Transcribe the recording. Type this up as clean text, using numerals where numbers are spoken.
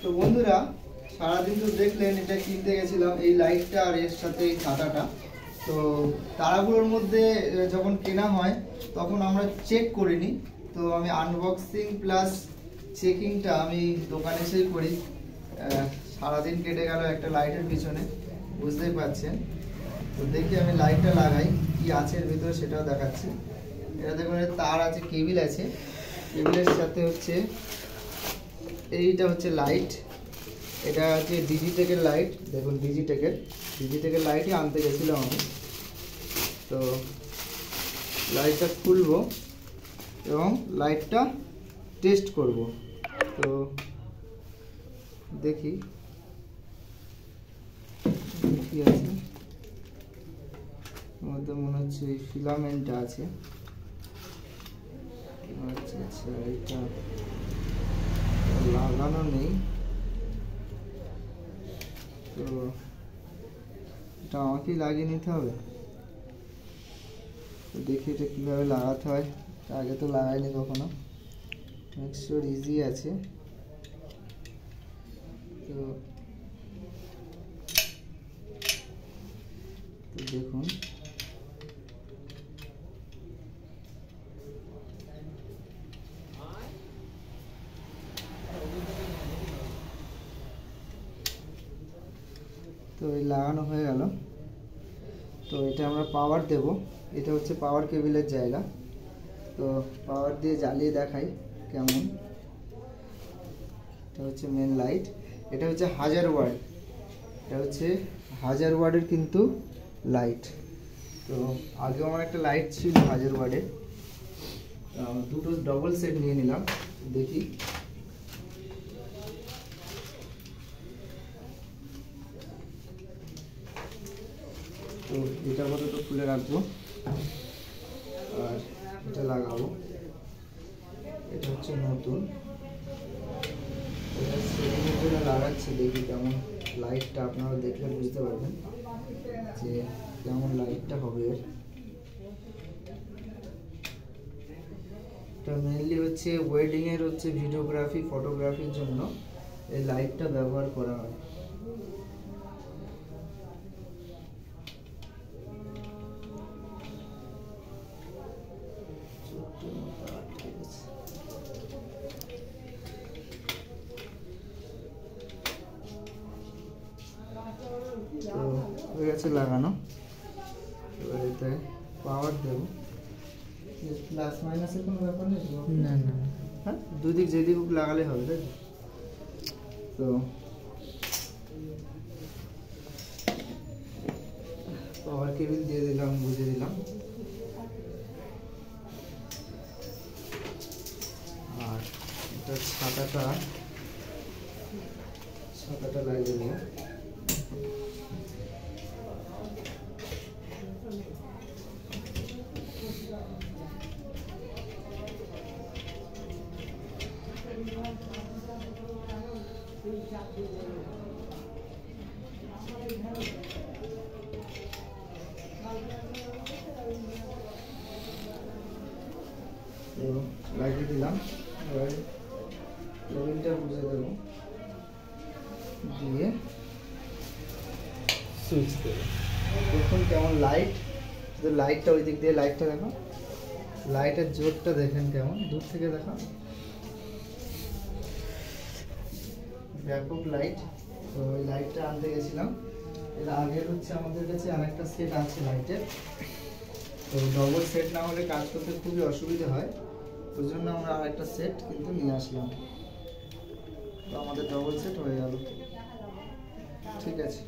তো বন্ধুরা, সারাদিন তো দেখলেন এটা কিনতে গেছিলাম, এই লাইটটা আর এর সাথে এই ছাতাটা। তো তারাগুলোর মধ্যে যখন কেনা হয় তখন আমরা চেক করিনি। তো আমি আনবক্সিং প্লাস চেকিংটা আমি দোকানে এসেই করি। সারাদিন কেটে গেল একটা লাইটের পিছনে, বুঝতেই পারছেন। তো দেখি আমি লাইটটা লাগাই, কি আছে এর ভিতরে সেটাও দেখাচ্ছি। এটা দেখুন, তার আছে, কেবিল আছে, কেবিলের সাথে হচ্ছে এইটা হচ্ছে লাইট। এটা হচ্ছে ডিজিটেকের লাইট। দেখুন ডিজিটেকের লাইটই আনতে গেছিলাম আমি। তো লাইটটা খুলবো এবং লাইটটা টেস্ট করব। তো দেখি কি আছে মধ্যে। মনে হচ্ছে ফিলামেন্টটা আছে। আচ্ছা আচ্ছা, এটা লাগানো নেই। তো এটা আমাকেই লাগিয়ে নিতে হবে। তো দেখি এটা কীভাবে লাগাতে হয়, আগে তো লাগাইনি কখনো। মেক শিওর ইজি আছে। তো দেখুন, তো এই লাগানো হয়ে গেল। তো এটা আমরা পাওয়ার দেব। এটা হচ্ছে পাওয়ার কেবিলের জায়গা। তো পাওয়ার দিয়ে জ্বালিয়ে দেখাই কেমন। এটা হচ্ছে মেন লাইট। এটা হচ্ছে 1000 ওয়াট। এটা হচ্ছে 1000 ওয়াটের কিন্তু লাইট। তো আগেও আমার একটা লাইট ছিল 1000 ওয়াটের, দুটো ডবল সেট নিয়ে নিলাম। দেখি তো এটা আপাতত খুলে রাখবো আর এটা লাগাবো। এটা হচ্ছে নতুন, এটা সেটিংয়ের জন্য লাগাচ্ছি। দেখি কেমন লাইটটা, আপনারা দেখলে বুঝতে পারবেন যে কেমন লাইটটা হবে এর। এটা মেনলি হচ্ছে ওয়েডিংয়ের হচ্ছে ভিডিওগ্রাফি, ফটোগ্রাফির জন্য এই লাইটটা ব্যবহার করা হয়। তো হয়ে গেছে লাগানো। এবার এতে পাওয়ার দেবো। প্লাস মাইনাসের কোনো ব্যাপার নেই? না না, হ্যাঁ, দুদিক যেদিক লাগালে হবে, তাই তো। পাওয়ার কেবিল দিয়ে দিলাম, বুঝে দিলাম। আর এটা ছাতাটা লাগিয়ে দেবো। লাগিয়ে দিলাম। এবার কেবিলটা বুঝে দেবো, দিয়ে সুইচ দেবো। দেখুন কেমন লাইট, শুধু লাইটটা ওই দিক দিয়ে, লাইটটা দেখো, লাইটের জোরটা দেখেন কেমন, দূর থেকে দেখা ব্যাপক লাইট। তো ওই লাইটটা আনতে গেছিলাম। এর আগের হচ্ছে আমাদের কাছে আরেকটা সেট আছে লাইটের। তো ডবল সেট না হলে কাজ করতে খুবই অসুবিধা হয়, ওই জন্য আমরা আরেকটা সেট কিন্তু নিয়ে আসলাম। তো আমাদের ডবল সেট হয়ে গেল। ঠিক আছে।